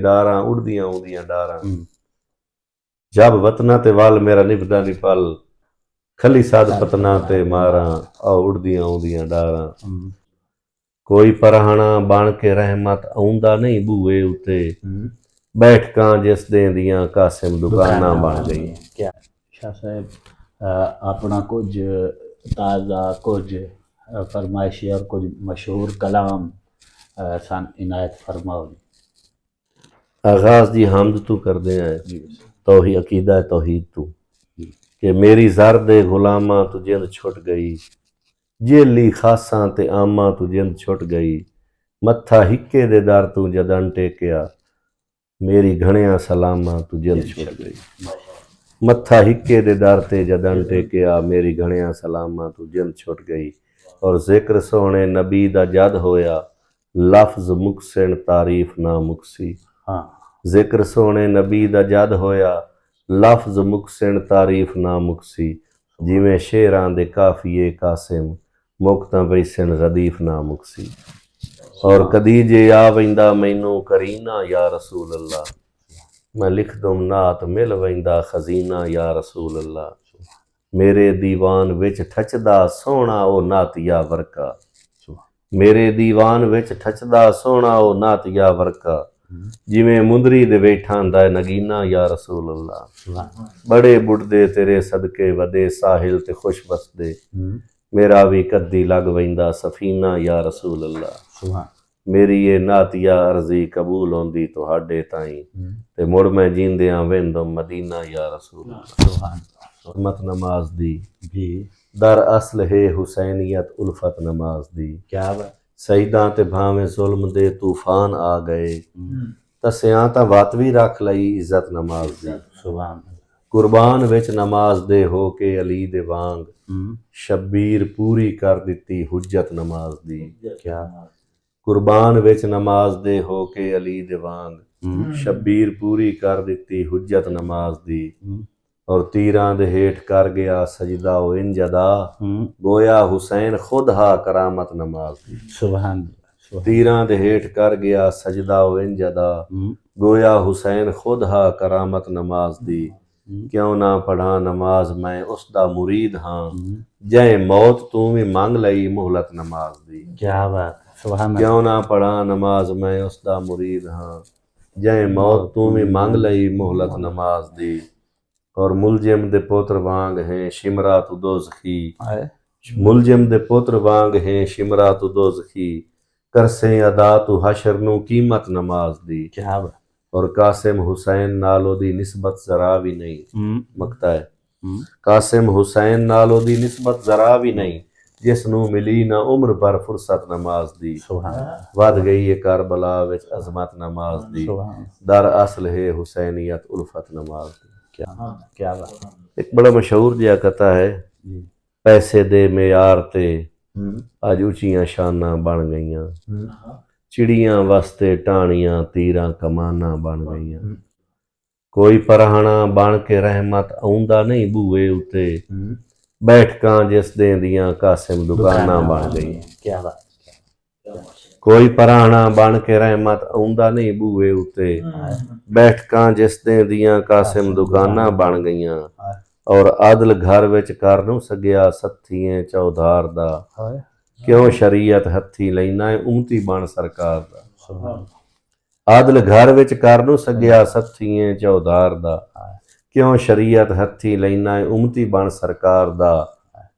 डारां उड़दियां उड़दियां डारां जब वतना ते वाल मेरा निभदा नी पल खली साध पतना ते मारां आ उड़दियां उड़दियां डारां कोई परहाना बन के रहमत आउंदा नहीं बूए उत्ते बैठकां जिस देंदियां कासिम दुकानां बन गई। क्या शाह साहब अपना कुछ ताज़ा कुछ फरमाइशी और कुछ मशहूर कलाम सन इनायत फरमाओ। आगाज दी हमद तू करदे हैं तौही अकीदा तौहीद तू कि मेरी ज़र दे गुलामां तू जिंद छुट गई जेली खासां ते आमां तू जिंद छुट गई मत्था हिक्के दे दर तू जदन टेकिया मेरी घणियां सलामां तू जिंद छुट गई। मत्था हिक्के दे दर ते जदन टेकिया मेरी घणियां सलामां तू जिंद छुट गई। और जिक्र सोहणे नबी दा जद होया लफ्ज मुकसिन तारीफ ना मुकसी। जिक्र सोहणे नबी दा जद होया लफ्ज मुकसिन तारीफ ना मुकसी जिवें शेरां दे काफिए कासिम मुक्तां वैसन गदीफ ना मुकसी। और कदी जे आ वैंदा मैनू करीना या रसूल अल्लाह मैं लिख दूं नात मिल वैंदा खजीना या रसूल अल्लाह मेरे दीवान विच ठचदा सोहना ओ नातिया वर्का मेरे दीवान विच ठचदा सोहना ओ नातिया वर्का जिवें मुंदरी दे बैठांदा नगीना या रसूल अल्लाह बड़े बुढ़दे तेरे सदके वदे साहिल ते खुश बसदे मेरा भी कद्दी लग वैंदा सफीना या रसूल अल्लाह मेरी ये नातिया अर्जी कबूल होंदी तुहाडे ताईं ते मुड़ मैं जींदियां वेंदो मदीना या रसूल अल्लाह। मत नमाज दी दर असल है हुसैनियत उल्फत नमाज दी क्या सईदां ते भावें जुल्म दे तूफान आ गए तसियां तां वत भी रख लई इज्जत नमाज दी। कुर्बान विच नमाज दे हो के अली दे वांग शब्बीर पूरी कर दिती हुज्जत नमाज दी क्या कुर्बान विच नमाज दे हो के अली दे वांग शब्बीर पूरी कर दिती हुज्जत नमाज दी। और तीरां दे हेठ कर गया सजदा ओ इंजदा गोया हुसैन खुद हा करामत नमाज दी। सुभान तीरां दे हेठ कर गया सजदा ओ इंजदा गोया हुसैन खुद हा करामत नमाज दी। क्यों ना पढ़ा नमाज मैं उसदा मुरीद हाँ जै मौत तू भी मंग लई मोहलत नमाज दी क्या बात क्यों ना पढ़ा नमाज मैं उसदा मुरीद हाँ जै मौत तू भी मंग लई मोहलत नमाज दी। और मुलजिम दे पुत्र वांग हैं शिमरा तू दोज़खी मुलजिम दे पुत्र वांग हैं शिमरा तू दोज़खी करसे अदा तू हशर नू कीमत नमाज दी क्या और कासिम हुसैन नालो दी निस्बत जरा भी नहीं मकता है कासिम हुसैन नालो दी निस्बत जरा भी नहीं जिस नू मिली ना उम्र भर फुरसत नमाज दी वध गई है करबला विच अजमत नमाज दी दर असल है हुसैनियत उल्फत नमाज दी क्या बात। एक बड़ा मशहूर जिहा कथा है पैसे दे मेयार ते अज उचियां शाना बन गईयां चिड़ियां वास्ते टाणियां तीरां कमाना बन गईयां कोई परहाना बन के रहमत आउंदा नहीं बूए उत्ते बैठकां जिस देंदियां कासिम दुकानां बन गईयां क्या बात। कोई पराना बन के रहमत आउंदा नहीं बूए उत्ते बैठकां जिस देंदियां कासिम दुकानां बन गईयां और आदल घर विच कर नूं सगिया सत्थिएं चौधार दा क्यों शरीयत हत्थी लैना है उमती बन सरकार दा आदल घर विच कर नूं सगिया सत्थिएं चौधार दा क्यों शरीयत हत्थी लैना है उमती बन सरकार दा।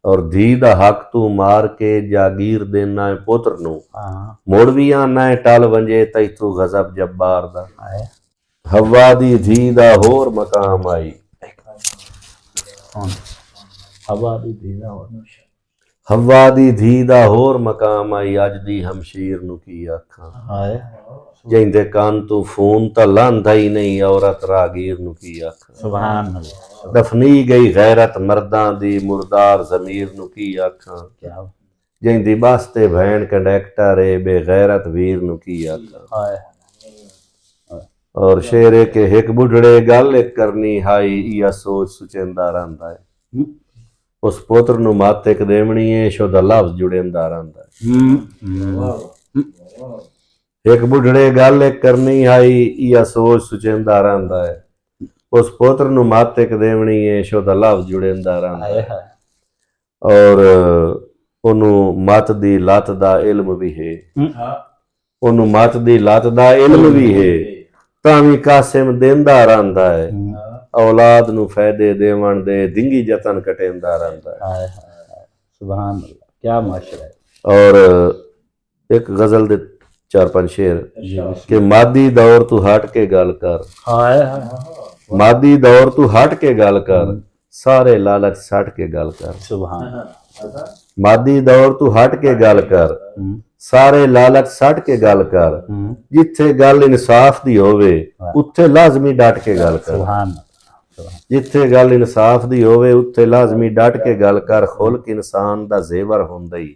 और धी दा हक तू मार के जागीर देना है पुत्र नू मुड़ भी आना है टल वंजे तैथू गजब जब्बार दा हवा दी धी दा होर मकाम आई हवा दी धी दा होर मकाम आई अज दी हमशीर नू की आखां जिंदे कान तू फोन तां लांदा ही नहीं औरत रागीर नू की आखां दफनी गई गैरत मर्दां दी मुर्दार जमीर नू की आखां जिंदी बास्ते भैन कंडक्टर है बेगैरत वीर नू की आखां। और शेरे के हिक बुढ़ड़े गल एक करनी हाई इया सोच सुचेंदा रहिंदा है उस पुत्र नू मत एक देवनी है शुद्ध लफ्ज जुड़ेंदा रहिंदा है। एक बुढ़ड़े गल एक करनी आई या सोच सुचेंदा रहिंदा है उस पुत्र ਨੂੰ ਮੱਤ ਇੱਕ ਦੇਵਣੀ ਏ ਸ਼ੋ ਦਾ ਲਫ਼ਜ਼ ਜੁੜੇਂਦਾ ਰਹਿੰਦਾ हाय ਹੈ हाय ਔਰ ਉਹਨੂੰ ਮੱਤ ਦੀ ਲੱਤ ਦਾ ਇਲਮ ਵੀ ਹੈ ਉਹਨੂੰ ਮੱਤ ਦੀ ਲੱਤ ਦਾ ਇਲਮ ਵੀ ਹੈ ਤਾਂ ਵੀ ਕਾਸਿਮ ਦਿੰਦਾ ਰਹਿੰਦਾ ਹੈ औलाद ਨੂੰ ਫਾਇਦੇ ਦੇਵਣ ਦੇ ਦਿੰਗੀ ਯਤਨ ਕਟੇਂਦਾ ਰਹਿੰਦਾ ਹੈ हाय हाय सुभान अल्लाह क्या माशरा है और एक गजल दे 4-5 शेर कि मादी दौर तू हट के गल कर हाय हाय मादी दौर तू हट के गल कर सारे लालच सट के गल कर सुभान अल्लाह मादी दौर तू हट के गल कर सारे लालच सट के गल कर जिथे गल इंसाफ दी होवे उत्थे लाजमी डट के गल कर सुभान अल्लाह जिथे गल इंसाफ दी होवे उत्थे लाजमी डट के गल कर खुल्क इंसान दा जेवर हुंदा ही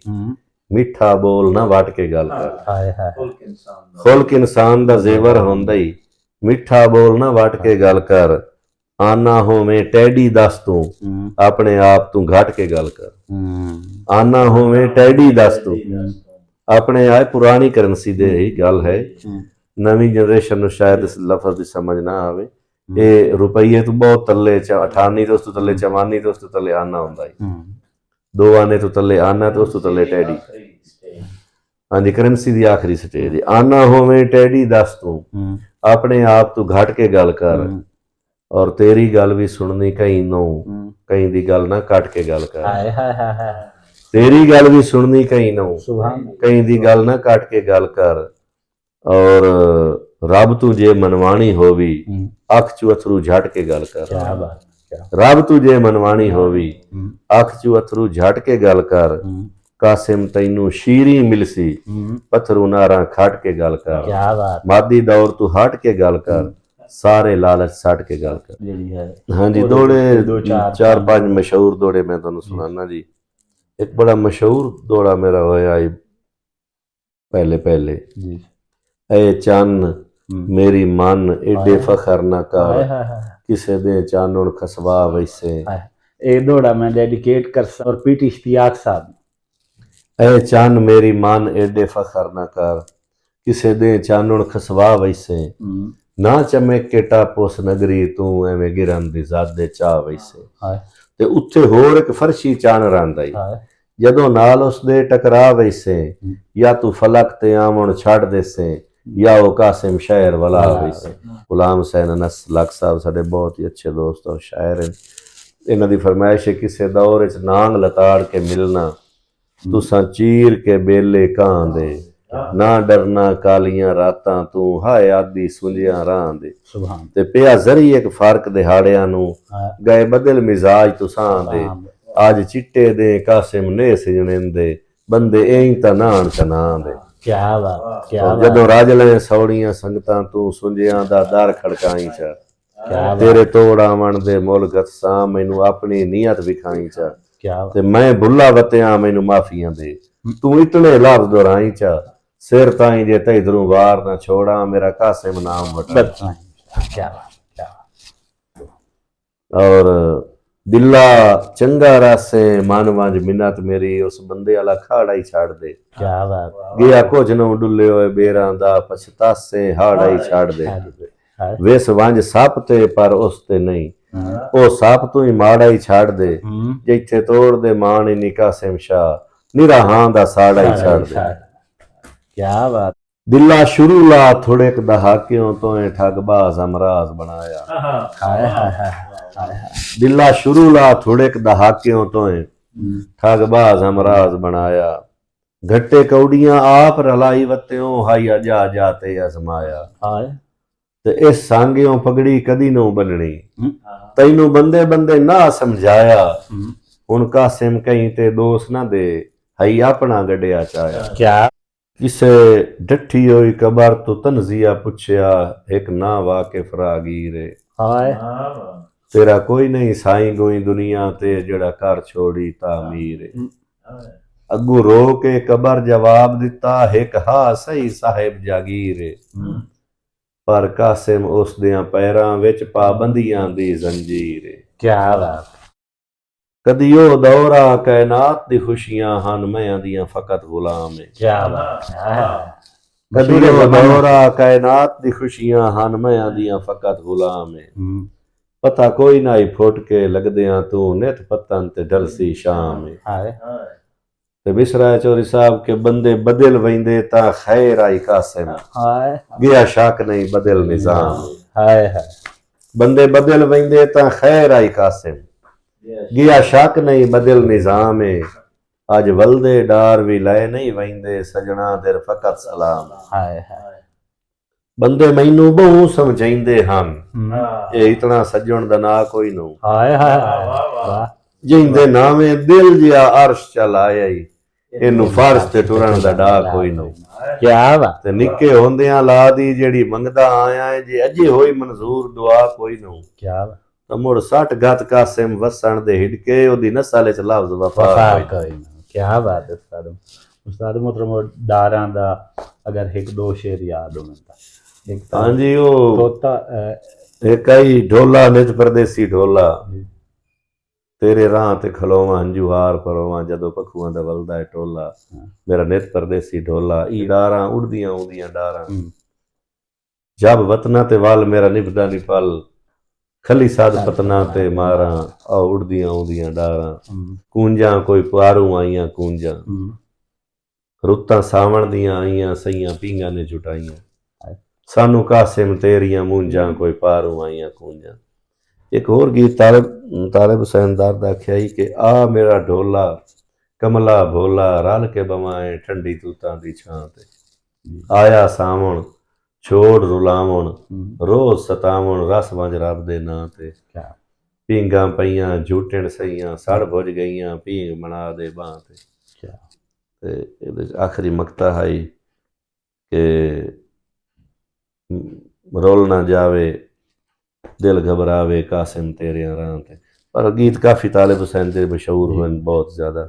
मिठा बोल ना वट के गल कर हाय हाय खुल्क इंसान दा जेवर हुंदा ही मिठा बोल ना वट के गल कर आना होवे टैडी दस तू अपने आप तू घट के गल कर आना होवे टैडी दस तू अपने आए पुरानी करंसी दे ही गल है नवी जनरेशन ਨੂੰ शायद इस लफ्ज ਦੀ समझ ना आवे ਇਹ ਰੁਪਈਏ ਤੋਂ ਬਹੁਤ ਤੱਲੇ 98 ਤੋਂ ਉਸ ਤੋਂ ਤੱਲੇ 44 ਤੋਂ ਉਸ ਤੋਂ ਤੱਲੇ ਆਨਾ ਹੁੰਦਾ ਹੈ ਦੋ ਆਨੇ ਤੋਂ ਤੱਲੇ ਆਨਾ ਤੇ ਉਸ ਤੋਂ ਤੱਲੇ ਟੈਡੀ ਹਾਂਜੀ ਕਰੰਸੀ ਦੀ ਆਖਰੀ ਸਟੇਜ ਆਨਾ ਹੋਵੇਂ ਟੈਡੀ ਦੱਸ ਤੂੰ ਆਪਣੇ ਆਪ ਤੂੰ ਘਟ ਕੇ ਗੱਲ ਕਰ ਔਰ ਤੇਰੀ ਗੱਲ ਵੀ ਸੁਣਨੀ ਕਈ ਨੂੰ ਕਈ ਦੀ ਗੱਲ ਨਾ ਕੱਟ ਕੇ ਗੱਲ ਕਰ हाय हाय हाय हाय तेरी गल भी सुननी कहीं ना सुभान कहीं दी गल ना काट के गल कर और रब तू जे मनवाणी होवी अख चू अथरू झट के गल कर क्या बात क्या रब तू जे मनवाणी होवी अख चू अथरू झट के गल कर कासिम तैनू शीरी मिलसी पत्थरू नारा खट के गल कर क्या बात मादी दौर तू हट के गल कर सारे लालच सट के गल कर ਜਿਹੜੀ ਹੈ हाँ जी दौड़े 4-5 मशहूर दौड़े मैं तुहानू सुनाना जी एक बड़ा मशहूर दौड़ा मेरा होया पहले पहले जी ए चन मेरी मन एडे फखर ना कर हाय हाय हाय किसे दे चानण खसवा वैसे हाय ਇਹ ਦੌੜਾ ਮੈਂ ਡੈਡੀਕੇਟ ਕਰ ਸਕ ਔਰ ਪੀਟੀ ਇਸ਼ਤਿਆਕ ਸਾਹਿਬ ए चन मेरी मन एडे फखर ना कर किसे दे चानण खसवा वैसे ना चमक के टापोस नगरी तू एवें गिरन दी ज़ादे चा वैसे ਹਾਏ ते उत्थे होर एक फर्शी चान रंदा ही ਹਾਏ ਜਦੋਂ ਨਾਲ ਉਸ ਦੇ ਟਕਰਾ ਵੈਸੇ ਜਾਂ ਤੂੰ ਫਲਕ ਤੇ ਆਵਣ ਛੱਡ ਦੇਸੇ ਜਾਂ ਉਹ ਕਾਸਿਮ ਸ਼ਾਇਰ ਵਾਲਾ ਵੈਸੇ ਗੁਲਾਮ ਹੁਸੈਨ ਅਨਸ ਲਕ ਸਾਹਿਬ ਸਾਡੇ ਬਹੁਤ ਹੀ ਅੱਛੇ ਦੋਸਤ ਔਰ ਸ਼ਾਇਰ ਹਨ ਇਹਨਾਂ ਦੀ ਫਰਮਾਇਸ਼ ਹੈ ਕਿਸੇ ਦੌਰ ਵਿੱਚ ਨਾਂਗ ਲਤਾੜ ਕੇ ਮਿਲਣਾ ਤੁਸਾਂ ਚੀਰ ਕੇ ਬੇਲੇ ਕਾਂ ਦੇ ਨਾ ਡਰਨਾ ਕਾਲੀਆਂ ਰਾਤਾਂ ਤੂੰ ਹਾਏ ਆਦੀ ਸੁੰਝਿਆ ਰਾਹ ਦੇ ਸੁਭਾਨ ਤੇ ਪਿਆ ਜ਼ਰੀ ਇੱਕ ਫਰਕ ਦਿਹਾੜਿਆਂ ਨੂੰ ਗਏ ਬਦਲ ਮਿਜ਼ਾਜ ਤੁਸਾਂ ਦੇ आज चिट्टे दे कासिम ने सिजणेंदे बंदे एं ता नान तना दे क्या बात क्या बात जदों राजले सौड़ियां संगतां तू सुंजियां दा दर खड़काई चा क्या बात तेरे तोड़ आवन दे मुल्क सां मैनू अपनी नीयत विखाई चा क्या बात ते मैं भुल्ला वतियां मैनू माफियां दे तू इतने लफ्ज़ दोहराई चा सिर ताई जे तैदरों वार ना छोड़ा मेरा कासिम नाम वटा क्या बात क्या बात और दिला चंगा रासे मन वंज मिन्नत मेरी उस बंदे वाला खाड़ा ही छाड़ दे क्या बात गया कुछ न डुले होए बेरां दा पछतासे हाड़ा ही छाड़ दे हाय वेस वंज सप ते पर उस ते नहीं ओ सप तू ही माड़ा ही छाड़ दे जिथे तोड़ दे मान ही निका सिमशा निरा हां दा साड़ा ही छाड़ दे क्या बात दिला शुरू ला थोड़े क दहाकियों तो ठगबाज अमराज बनाया हाय हाय हाय हाय दिला शुरू ला थोड़े क दहाकियों तो ठगबाज अमराज बनाया घट्टे कौड़ियां आप रलाई वत्तियों हाइया जा जाते आजमाया हाय ते इस सांगियों पगड़ी कदी नो बननी तैनू बंदे बंदे ना समझाया हुन कासिम कहीं ते दोष ना दे हई अपना गड्डिया चाया क्या किसे डठी होई कबर तो तनजिया पुछया एक ना वाकिफ रागीरे हाय तेरा कोई नहीं साईं गोई दुनिया ते जड़ा कर छोड़ी तामीर अगू रो के कबर जवाब दिता एक हा सही साहिब जागीर पर कासिम उस दियां पैरां विच पाबंदियां दी जंजीर क्या बात कदी ओ दौरा कायनात दी खुशियां हन मैं दियां फकत गुलाम है क्या बात है कदियो दौरा कायनात दी खुशियां हन मैं आंदियां फकत गुलाम है पता कोई ना ही फुट के लगदियां तू नित पतन ते डलसी शाम है हाय ते बिसरा चौधरी साहब के बंदे बदल वैंदे ता खैर आई कासिम हाय गया शक नहीं बदल निजाम हाय हाय बंदे बदल वैंदे ता खैर आई कासिम गया शक नहीं बदल निजाम है अज वलदे डार भी लय नहीं वैंदे सजना देर फकत सलाम हाय हाय बंदे मैनू बहु समझाइंदे हन ये इतना सज्जन दा ना कोई नो हाय हाय वाह जिंदे नामे दिल जिया अर्श चल आया ही इनू फर्श ते टुरन दा डा कोई नो क्या बात ते निक्के होंदियां ला दी जेड़ी मंगदा आया है जे अजे होई मंजूर दुआ कोई नो क्या बात तो मुड़ 60 गत कासिम वसन दे हिडके ओदी नस्ल च लफ्ज वफा वफा कोई नो। कोई ना क्या बात है उस्ताद मोहतरम डारां दा अगर एक दो शेर याद होवन ता एक हाँ जी वो तोता एक आई ढोला नित परदेसी ढोला तेरे राह ते खलोवा हंजुहार परोवा जदों पखुआं दा वलदा है टोला मेरा नित परदेसी ढोला ई डारां उड़दियां उड़दियां डारां जब वतना ते वल मेरा निभदा नी पल खली साध पतना ते मारा आ उड़दियां उड़दियां डारां कूंजां कोई पारू आईयां कूंजां रुत्तां सावण दियां आईयां सईयां पींगां ने जुटाइयां सानू कासिम तेरियां मूंजां कोई पारू आईयां कूंजां एक होर गीत तालिब हुसैन दार दा आख्या ही कि आ मेरा ढोला कमला भोला रल के बवाएं ठंडी तूतां दी छां ते आया सावण छोड़ रुलावण रोज सतावण रस वंज रब दे नां ते पींगां पईयां झूटण सईयां सड़ भुज गईयां पींग मना दे बां ते इहदे च आखिरी मकता है कि रोल ना जावे दिल घबरावे कासिम तेरे रां ते पर गीत काफ़ी तालिब हुसैन दे मशहूर हुए बहुत ज़्यादा।